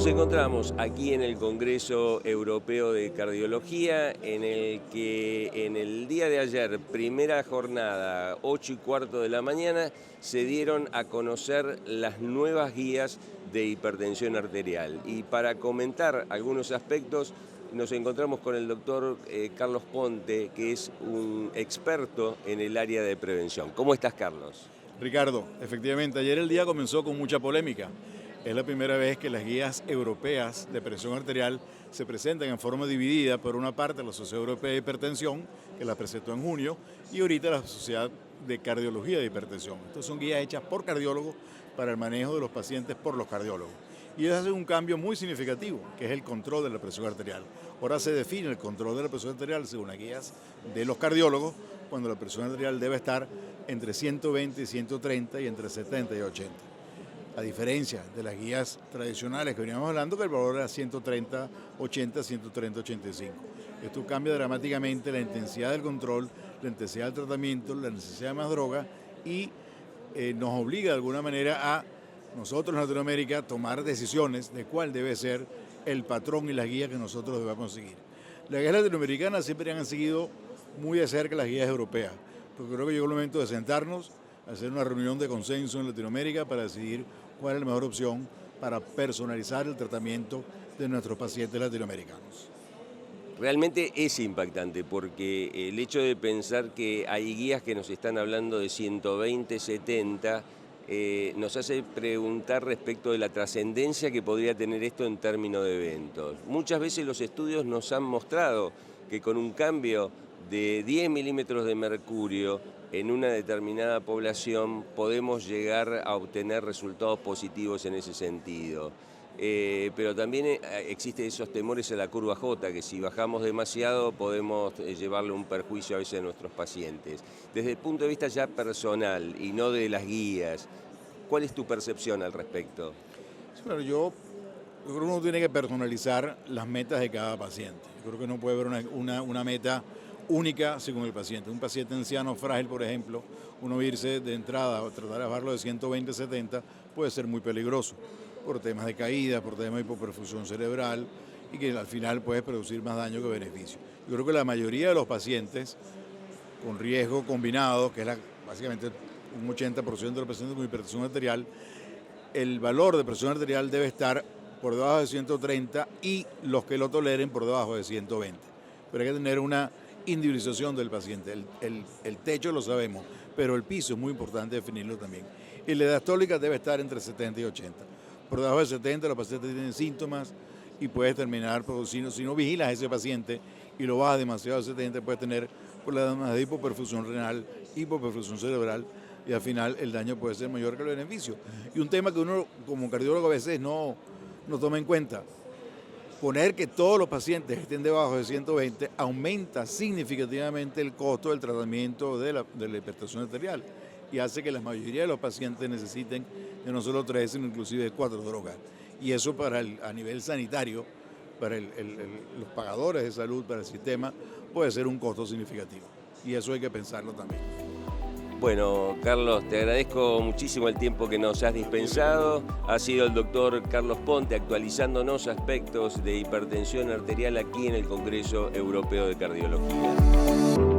Nos encontramos aquí en el Congreso Europeo de Cardiología, en el que en el día de ayer, primera jornada, 8:15 de la mañana, se dieron a conocer las nuevas guías de hipertensión arterial. Y para comentar algunos aspectos, nos encontramos con el doctor Carlos Ponte, que es un experto en el área de prevención. ¿Cómo estás, Carlos? Ricardo, efectivamente, ayer el día comenzó con mucha polémica. Es la primera vez que las guías europeas de presión arterial se presentan en forma dividida. Por una parte, la Sociedad Europea de Hipertensión, que la presentó en junio, y ahorita la Sociedad de Cardiología de Hipertensión. Estas son guías hechas por cardiólogos para el manejo de los pacientes por los cardiólogos. Y ellos hacen un cambio muy significativo, que es el control de la presión arterial. Ahora se define el control de la presión arterial según las guías de los cardiólogos, cuando la presión arterial debe estar entre 120 y 130 y entre 70 y 80. A diferencia de las guías tradicionales que veníamos hablando, que el valor era 130, 80, 130, 85. Esto cambia dramáticamente la intensidad del control, la intensidad del tratamiento, la necesidad de más droga y nos obliga de alguna manera a nosotros en Latinoamérica tomar decisiones de cuál debe ser el patrón y las guías que nosotros debemos seguir. Las guías latinoamericanas siempre han seguido muy de cerca las guías europeas, porque creo que llegó el momento de sentarnos, hacer una reunión de consenso en Latinoamérica para decidir cuál es la mejor opción para personalizar el tratamiento de nuestros pacientes latinoamericanos. Realmente es impactante porque el hecho de pensar que hay guías que nos están hablando de 120, 70, nos hace preguntar respecto de la trascendencia que podría tener esto en términos de eventos. Muchas veces los estudios nos han mostrado que con un cambio de 10 milímetros de mercurio en una determinada población podemos llegar a obtener resultados positivos en ese sentido. Pero también existen esos temores a la curva J, que si bajamos demasiado podemos llevarle un perjuicio a veces a nuestros pacientes. Desde el punto de vista ya personal y no de las guías, ¿cuál es tu percepción al respecto? Sí, bueno, yo creo que uno tiene que personalizar las metas de cada paciente. Yo creo que no puede haber una meta única según el paciente. Un paciente anciano frágil, por ejemplo, uno irse de entrada o tratar de bajarlo de 120 a 70 puede ser muy peligroso por temas de caída, por temas de hipoperfusión cerebral y que al final puede producir más daño que beneficio. Yo creo que la mayoría de los pacientes con riesgo combinado, que es básicamente un 80% de los pacientes con hipertensión arterial, el valor de presión arterial debe estar por debajo de 130 y los que lo toleren por debajo de 120. Pero hay que tener una individualización del paciente. El techo lo sabemos, pero el piso es muy importante definirlo también. Y la diastólica debe estar entre 70 y 80. Por debajo de 70 los pacientes tienen síntomas y puedes terminar, si no vigilas a ese paciente y lo bajas demasiado a 70, puedes tener problemas de hipoperfusión renal, hipoperfusión cerebral y al final el daño puede ser mayor que el beneficio. Y un tema que uno como cardiólogo a veces no toma en cuenta, poner que todos los pacientes estén debajo de 120 aumenta significativamente el costo del tratamiento de la hipertensión arterial y hace que la mayoría de los pacientes necesiten de no solo 3, sino inclusive 4 drogas. Y eso a nivel sanitario, para los pagadores de salud, para el sistema, puede ser un costo significativo. Y eso hay que pensarlo también. Bueno, Carlos, te agradezco muchísimo el tiempo que nos has dispensado. Ha sido el doctor Carlos Ponte actualizándonos aspectos de hipertensión arterial aquí en el Congreso Europeo de Cardiología.